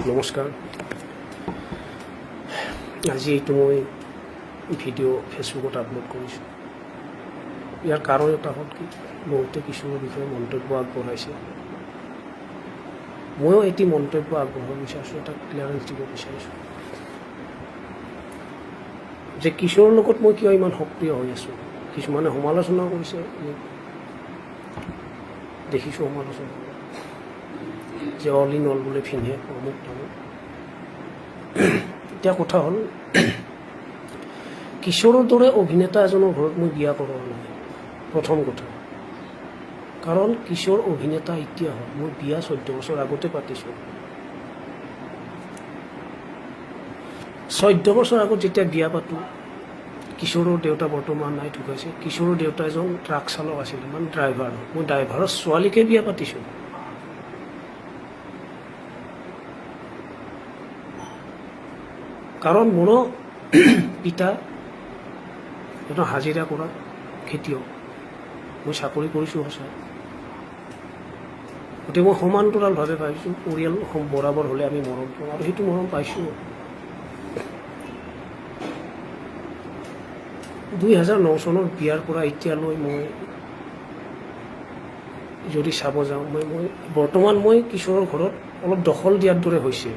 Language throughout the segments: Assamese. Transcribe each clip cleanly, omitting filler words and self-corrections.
নমস্কাৰ। আজি এইটো মই ভিডিঅ' ফেচবুকত আপলোড কৰিছোঁ। ইয়াৰ কাৰণ এটা হ'ল কি, বহুতে কিছুমান বিষয়ে মন্তব্য আগবঢ়াইছে। ময়ো এটি মন্তব্য আগবঢ়াব বিচাৰিছোঁ, এটা ক্লিয়াৰেঞ্চ দিব বিচাৰিছোঁ যে কিশোৰৰ লগত মই কিয় ইমান সক্ৰিয় হৈ আছোঁ। কিছুমানে সমালোচনা কৰিছে, দেখিছোঁ সমালোচনা যে অল ইন অল বোলে ফিনে অমুক তামুক। এতিয়া কথা হ'ল, কিশোৰৰ দৰে অভিনেতা এজনৰ ঘৰত মই বিয়া কৰোৱা নাই, প্ৰথম কথা। কাৰণ কিশোৰ অভিনেতা এতিয়া হ'ল, মই বিয়া 14 বছৰ আগতে পাতিছোঁ। 14 বছৰ আগত যেতিয়া বিয়া পাতোঁ, কিশোৰৰ দেউতা বৰ্তমান নাই, ঢুকাইছে। কিশোৰৰ দেউতা এজন ট্ৰাক চালক আছিলে, মানে ড্ৰাইভাৰ। মই ড্ৰাইভাৰৰ ছোৱালীকে বিয়া পাতিছোঁ। কাৰণ মোৰো পিতা এটা হাজিৰা কৰা খেতিয়ক, মই চাকৰি কৰিছোঁ সঁচা। গতিকে মই সমান্তৰালভাৱে পাইছোঁ, পৰিয়াল বৰাবৰ হ'লে আমি মৰম পাওঁ, আৰু সেইটো মৰম পাইছোঁ। 2009 চনৰ বিয়াৰ পৰা এতিয়ালৈ মই যদি চাব যাওঁ, মই বৰ্তমান মই কিশোৰৰ ঘৰত অলপ দখল দিয়াৰ দৰে হৈছে।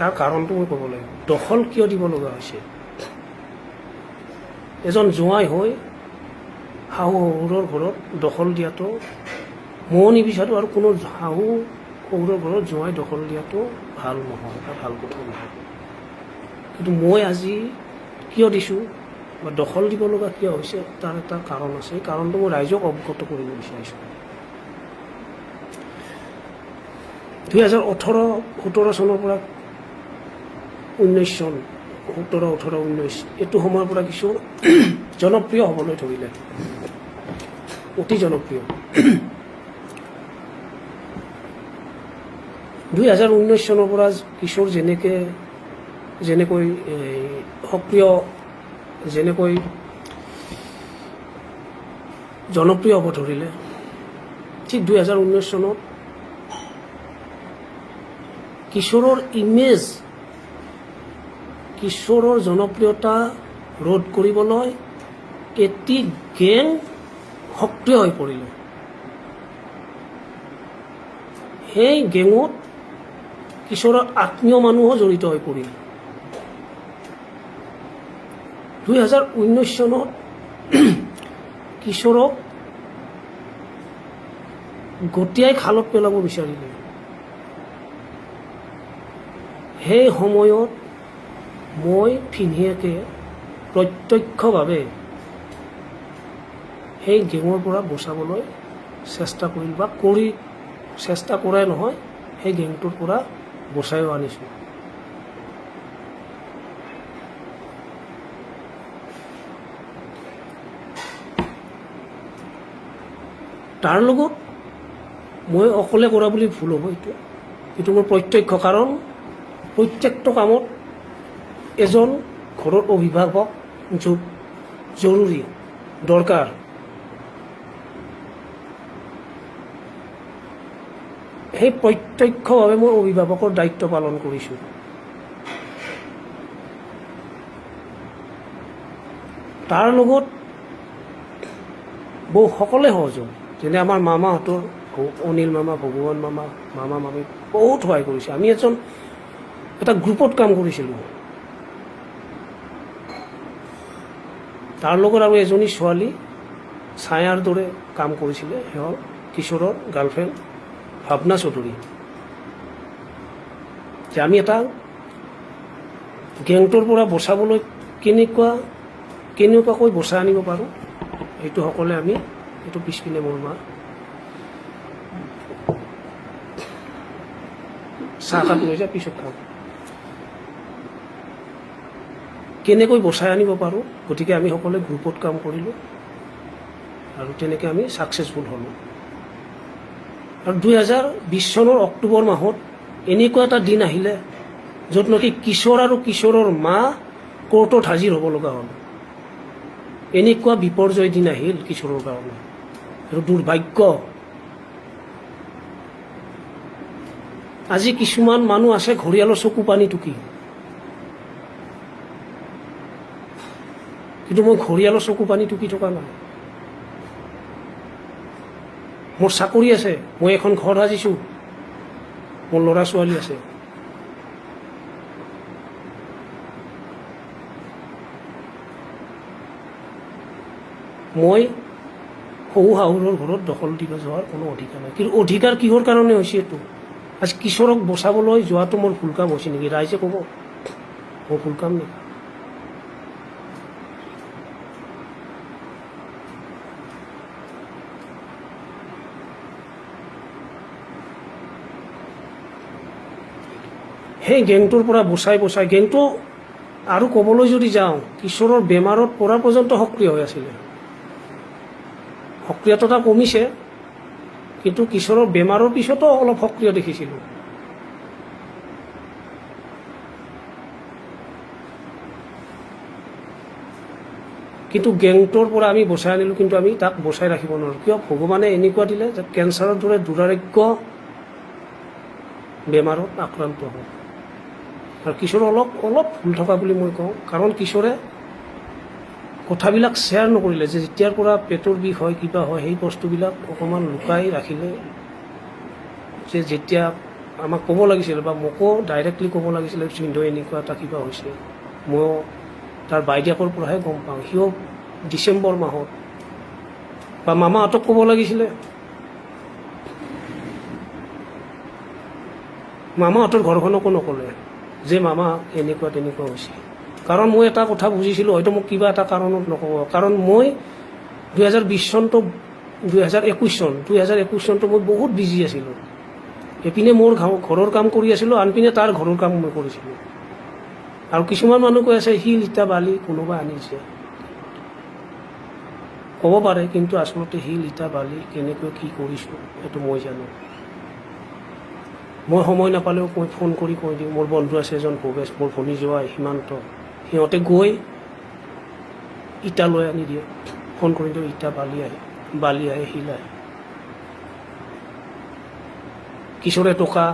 তাৰ কাৰণটো মই ক'ব লাগিব, দখল কিয় দিব লগা হৈছে। এজন জোঁৱাই হৈ শাহু শহুৰৰ ঘৰত দখল দিয়াটো ময়ো নিবিচাৰোঁ, আৰু কোনো শাহু শহুৰৰ ঘৰত জোঁৱাই দখল দিয়াটো ভাল নহয় বা ভাল কথা নহয়। কিন্তু মই আজি কিয় দিছোঁ বা দখল দিব লগা কিয় হৈছে, তাৰ এটা কাৰণ আছে। এই কাৰণটো মই ৰাইজক অৱগত কৰিব বিচাৰিছোঁ। 2018-17 চনৰ পৰা 19 চন, 17-18-19 এইটো সময়ৰ পৰা কিছু জনপ্ৰিয় হ'বলৈ ধৰিলে, অতি জনপ্ৰিয়। 2019 চনৰ পৰা কিশোৰ যেনেকৈ সক্ৰিয়, যেনেকৈ জনপ্ৰিয় হ'ব ধৰিলে, ঠিক 2019 চনত কিশোৰৰ ইমেজ, কিশোৰৰ জনপ্ৰিয়তা ৰোধ কৰিবলৈ এটি গেং সক্ৰিয় হৈ পৰিলে। সেই গেঙত কিশোৰৰ আত্মীয় মানুহো জড়িত হৈ পৰিল। 2019 চনত কিশোৰক গতিয়াই খালত পেলাব বিচাৰিলে। সেই সময়ত মই ফিনহিয়াকে প্ৰত্যক্ষভাৱে সেই গেঙৰ পৰা বচাবলৈ চেষ্টা কৰিলোঁ, বা চেষ্টা কৰাই নহয়, সেই গেংটোৰ পৰা বচাইও আনিছোঁ। তাৰ লগত মই অকলে কৰা বুলি ভুল হ'ব, এইটো মোৰ প্ৰত্যক্ষ। কাৰণ প্ৰত্যেকটো কামত এজন ঘৰৰ অভিভাৱক জৰুৰী, দৰকাৰ। সেই প্ৰত্যক্ষভাৱে মই অভিভাৱকৰ দায়িত্ব পালন কৰিছোঁ। তাৰ লগত সকলোৱে সহযোগ, যেনে আমাৰ মামাহঁতৰ, অনিল মামা, ভগৱান মামা, মামী বহুত সহায় কৰিছে। আমি এটা গ্ৰুপত কাম কৰিছিলোঁ। তাৰ লগত আৰু এজনী ছোৱালী ছায়াৰ দৰে কাম কৰিছিলে, সেই হ'ল কিশোৰৰ গাৰ্লফ্ৰেণ্ড ভাৱনা চৌধুৰী। যে আমি এটা গেংটোৰ পৰা বচাবলৈ কেনেকুৱাকৈ বচাই আনিব পাৰোঁ, সেইটো সকলোৱে আমি, এইটো পিছপিনে মোৰ মা চাহকাপ লৈ যা, পিছত খাম, কেনেকৈ বচাই আনিব পাৰোঁ। গতিকে আমি সকলোৱে গ্ৰুপত কাম কৰিলোঁ, আৰু তেনেকৈ আমি ছাকচেছফুল হ'লোঁ। আৰু 2020 চনৰ অক্টোবৰ মাহত এনেকুৱা এটা দিন আহিলে, য'ত নেকি কিশোৰ আৰু কিশোৰৰ মা কোৰ্টত হাজিৰ হ'ব লগা হ'ল। এনেকুৱা বিপৰ্যয় দিন আহিল কিশোৰৰ কাৰণে, আৰু দুৰ্ভাগ্য আজি কিছুমান মানুহ আছে ঘৰিয়ালৰ চকু পানী টুকি, কিন্তু মই ঘৰিয়ালৰ চকু পানী টুকি থকা নাই। মোৰ চাকৰি আছে, মই এখন ঘৰ সাজিছোঁ, মোৰ ল'ৰা ছোৱালী আছে। মই শহু শাহুৰৰ ঘৰত দখল দিব যোৱাৰ কোনো অধিকাৰ নাই। কিন্তু অধিকাৰ কিহৰ কাৰণে হৈছে এইটো? আজি কিশোৰক বচাবলৈ যোৱাটো মোৰ ভুল কাম হৈছে নেকি? ৰাইজে ক'ব মোৰ ভুল কাম নেকি? সেই গেংটোৰ পৰা বচাই গেংটো আৰু ক'বলৈ যদি যাওঁ, কিশোৰৰ বেমাৰত পৰা পৰ্যন্ত সক্ৰিয় হৈ আছিলে। সক্ৰিয়তা কমিছে, কিন্তু কিশোৰৰ বেমাৰৰ পিছতো অলপ সক্ৰিয় দেখিছিলোঁ। কিন্তু গেংটোৰ পৰা আমি বচাই আনিলোঁ, কিন্তু আমি তাক বচাই ৰাখিব নোৱাৰোঁ। কিয়? ভগৱানে এনেকুৱা দিলে যে কেঞ্চাৰৰ দৰে দুৰাৰোগ্য বেমাৰত আক্ৰান্ত হ'ল। আৰু কিশোৰ অলপ ভুল থকা বুলি মই কওঁ, কাৰণ কিশোৰে কথাবিলাক শ্বেয়াৰ নকৰিলে, যে যেতিয়াৰ পৰা পেটৰ বিষ হয়, কিবা হয়, সেই বস্তুবিলাক অকণমান লুকাই ৰাখিলে। যে যেতিয়া আমাক ক'ব লাগিছিল, বা মোকো ডাইৰেক্টলি ক'ব লাগিছিলে, ভিনদেউ এনেকুৱা এটা কিবা হৈছে, ময়ো তাৰ বাইদেকৰ পৰাহে গম পাওঁ। সিও ডিচেম্বৰ মাহত, বা মামাহঁতক ক'ব লাগিছিলে, মামাহঁতৰ ঘৰখনকো নক'লে যে মামা এনেকুৱা তেনেকুৱা হৈছে। কাৰণ মই এটা কথা বুজিছিলোঁ, হয়তো মোক কিবা এটা কাৰণত নক'ব, কাৰণ মই 2020 চনটো 2021 চনটো মই বহুত বিজি আছিলোঁ। এপিনে মোৰ ঘৰৰ কাম কৰি আছিলোঁ, আনপিনে তাৰ ঘৰৰ কাম মই কৰিছিলোঁ। আৰু কিছুমান মানুহ কৈ আছে শিল ইটা বালি কোনোবা আনিছে, ক'ব পাৰে, কিন্তু আচলতে শিল ইটা বালি কেনেকৈ কি কৰিছোঁ সেইটো মই জানো। মই সময় নাপালেও মই ফোন কৰি কৈ দিওঁ। মোৰ বন্ধু আছে এজন ভৱেশ, মোৰ ভনী জোৱাই সীমান্ত, সিহঁতে গৈ ইটা লৈ আনি দিয়ে। ফোন কৰি দিওঁ, ইটা বালি আহে শিল আহে। কিশোৰে টকা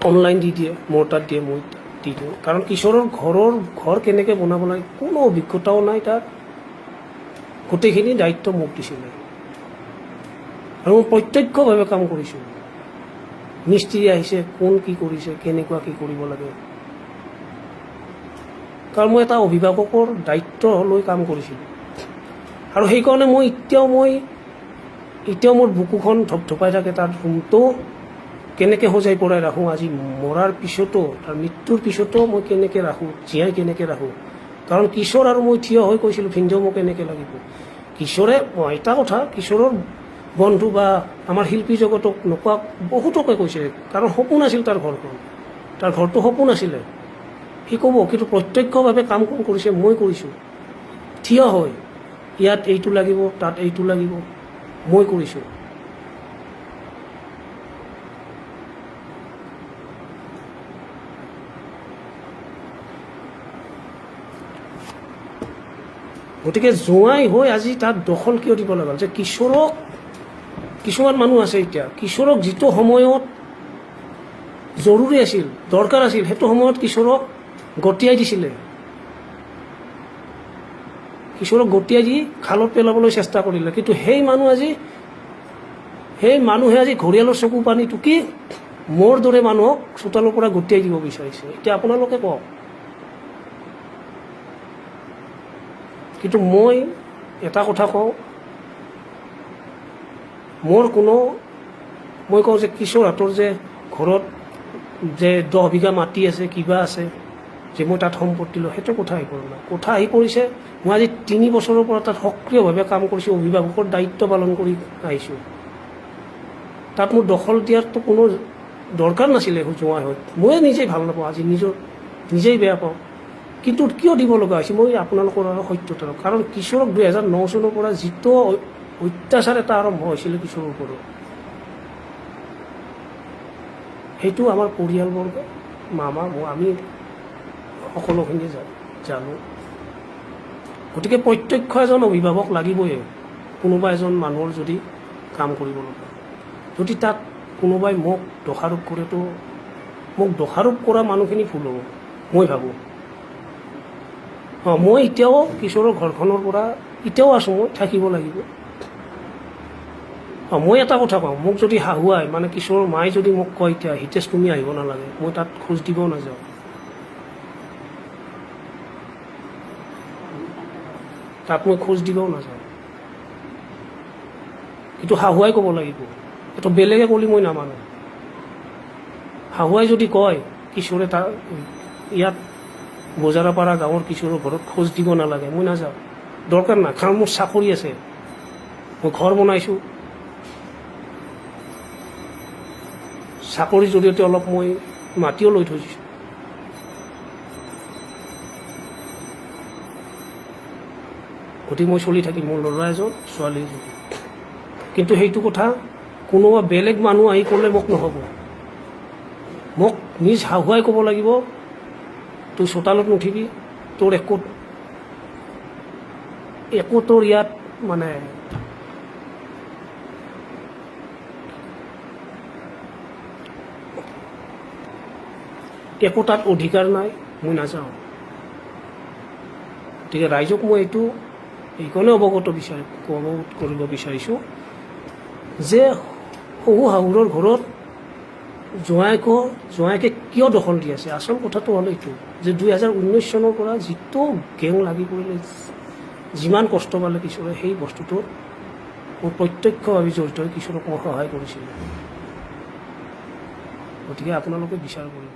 অনলাইন দি দিয়ে, মোৰ তাত দিয়ে, মই দি দিওঁ। কাৰণ কিশোৰৰ ঘৰ কেনেকৈ বনাব লাগে কোনো অভিজ্ঞতাও নাই তাৰ, গোটেইখিনি দায়িত্ব মোক দিছিলে। আৰু মই প্ৰত্যক্ষভাৱে কাম কৰিছোঁ। মিস্ত্ৰী আহিছে, কোন কি কৰিছে, কেনেকুৱা কি কৰিব লাগে। কাৰণ মই এটা অভিভাৱকৰ দায়িত্ব লৈ কাম কৰিছিলোঁ। আৰু সেইকাৰণে মই এতিয়াও মোৰ বুকুখন ধপধপাই থাকে। তাৰ ৰুমটো কেনেকৈ সজাই পৰাই ৰাখোঁ, আজি মৰাৰ পিছতো, তাৰ মৃত্যুৰ পিছতো মই কেনেকৈ ৰাখোঁ, জীয়াই কেনেকৈ ৰাখোঁ। কাৰণ কিশোৰ আৰু মই থিয় হৈ কৈছিলোঁ, ভিনদেউ মোক কেনেকৈ লাগিব। কিশোৰে এটা কথা, কিশোৰৰ বন্ধু বা আমাৰ শিল্পী জগতক নোকোৱা বহুতকে কৈছে, কাৰণ সপোন আছিল তাৰ ঘৰখন, তাৰ ঘৰটো সপোন আছিলে। সি ক'ব, কিন্তু প্ৰত্যক্ষভাৱে কাম কোন কৰিছে? মই কৰিছোঁ। থিয় হয়, ইয়াত এইটো লাগিব, তাত এইটো লাগিব, মই কৰিছোঁ। গতিকে জোঁৱাই হৈ আজি তাত দখল কিয় দিব লগা হ'ল? যে কিশোৰক, কিছুমান মানুহ আছে এতিয়া, কিশোৰক যিটো সময়ত জৰুৰী আছিল, দৰকাৰ আছিল, সেইটো সময়ত কিশোৰক গতিয়াই দিছিলে। কিশোৰক গতিয়াই দি খালত পেলাবলৈ চেষ্টা কৰিলে। কিন্তু সেই মানুহে আজি ঘৰিয়ালৰ চকু পানী টুকি মোৰ দৰে মানুহক চোতালৰ পৰা গতিয়াই দিব বিচাৰিছে। এতিয়া আপোনালোকে কওক। কিন্তু মই এটা কথা কওঁ, মই কওঁ যে কিশোৰহঁতৰ যে ঘৰত যে 10 বিঘা মাটি আছে, কিবা আছে, যে মই তাত সম্পত্তি লওঁ, সেইটো কথা আহি পৰা নাই। কথা আহি পৰিছে, মই আজি 3 বছৰৰ পৰা তাত সক্ৰিয়ভাৱে কাম কৰিছোঁ, অভিভাৱকৰ দায়িত্ব পালন কৰি আহিছোঁ। তাত মোৰ দখল দিয়াৰতো কোনো দৰকাৰ নাছিলে। জোঁৱাই হয়, ময়ে নিজেই ভাল নাপাওঁ, আজি নিজেই বেয়া পাওঁ। কিন্তু কিয় দিব লগা হৈছে? মই আপোনালোকৰ আৰু সত্যতা, কাৰণ কিশোৰক 2009 চনৰ পৰা যিটো অত্যাচাৰ এটা আৰম্ভ হৈছিলে কিশোৰৰ ওপৰত, সেইটো আমাৰ পৰিয়ালবৰ্গ, মামা, আমি সকলোখিনি জানো। গতিকে প্ৰত্যক্ষ এজন অভিভাৱক লাগিবই, কোনোবা এজন মানুহৰ যদি কাম কৰিব লগা। যদি তাত কোনোবাই মোক দোষাৰোপ কৰেতো মোক দোষাৰোপ কৰা মানুহখিনি ভুল হ'ব মই ভাবোঁ। মই এতিয়াও কিশোৰৰ ঘৰখনৰ পৰা এতিয়াও আছোঁ, মই থাকিব লাগিব। মই এটা কথা কওঁ, মোক যদি হাহুৱাই মানে কিশোৰৰ মায়ে যদি মোক কয় এতিয়া হিতেশ তুমি আহিব নালাগে, মই তাত খোজ দিব নাযাওঁ। তাত মই খোজ দিবও নাযাওঁ, কিন্তু হাহুৱাই ক'ব লাগিব। এইটো বেলেগে ক'লে মই নামানো। হাহুৱাই যদি কয় কিশোৰে তাৰ ইয়াত বজাৰাপাৰা গাঁৱৰ কিশোৰৰ ঘৰত খোজ দিব নালাগে, মই নাযাওঁ, দৰকাৰ নাই। কাৰণ মোৰ চাকৰি আছে, মই ঘৰ বনাইছোঁ, চাকৰিৰ জৰিয়তে অলপ মই মাটিও লৈ থৈছোঁ। গতিকে মই চলি থাকিম, মোৰ ল'ৰা এজন ছোৱালী এজন। কিন্তু সেইটো কথা কোনোবা বেলেগ মানুহ আহি ক'লে মোক নহ'ব। মোক নিজ হাহুৱাই ক'ব লাগিব তই চোতালত নুঠিবি, তোৰ একো তোৰ ইয়াত মানে একো তাত অধিকাৰ নাই, মই নাযাওঁ। গতিকে ৰাইজক মই এইকাৰণে অৱগত কৰিব বিচাৰিছোঁ যে শহু শাহুৰৰ ঘৰত জোঁৱায়েকে কিয় দখল দি আছে। আচল কথাটো হ'ল এইটো যে 2019 চনৰ পৰা যিটো গেং লাগি পৰিলে, যিমান কষ্ট পালে কিশোৰে, সেই বস্তুটো মোৰ প্ৰত্যক্ষভাৱে জড়িত হৈ কিশোৰক মই সহায় কৰিছিলোঁ। গতিকে আপোনালোকে বিচাৰ কৰিব।